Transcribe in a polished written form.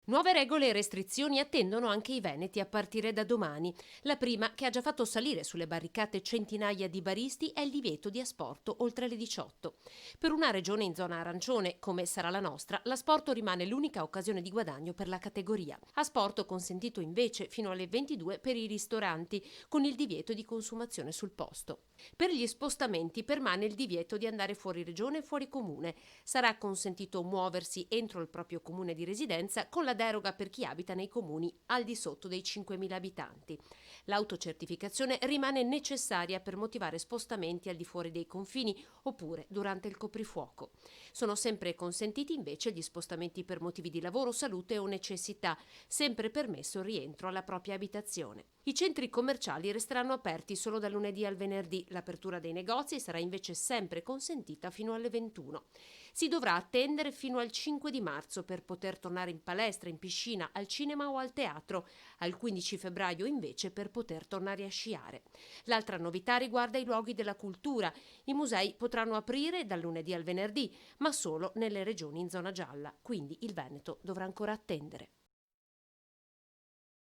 Nuove regole e restrizioni attendono anche i veneti a partire da domani. La prima, che ha già fatto salire sulle barricate centinaia di baristi, è il divieto di asporto oltre le 18. Per una regione in zona arancione, come sarà la nostra, l'asporto rimane l'unica occasione di guadagno per la categoria. Asporto consentito invece fino alle 22 per i ristoranti, con il divieto di consumazione sul posto. Per gli spostamenti permane il divieto di andare fuori regione e fuori comune. Sarà consentito muoversi entro il proprio comune di residenza con la deroga per chi abita nei comuni al di sotto dei 5.000 abitanti. L'autocertificazione rimane necessaria per motivare spostamenti al di fuori dei confini oppure durante il coprifuoco. Sono sempre consentiti invece gli spostamenti per motivi di lavoro, salute o necessità, sempre permesso il rientro alla propria abitazione. I centri commerciali resteranno aperti solo dal lunedì al venerdì, l'apertura dei negozi sarà invece sempre consentita fino alle 21. Si dovrà attendere fino al 5 di marzo per poter tornare in palestra, in piscina, al cinema o al teatro, al 15 febbraio invece per poter tornare a sciare. L'altra novità riguarda i luoghi della cultura. I musei potranno aprire dal lunedì al venerdì, ma solo nelle regioni in zona gialla, quindi il Veneto dovrà ancora attendere.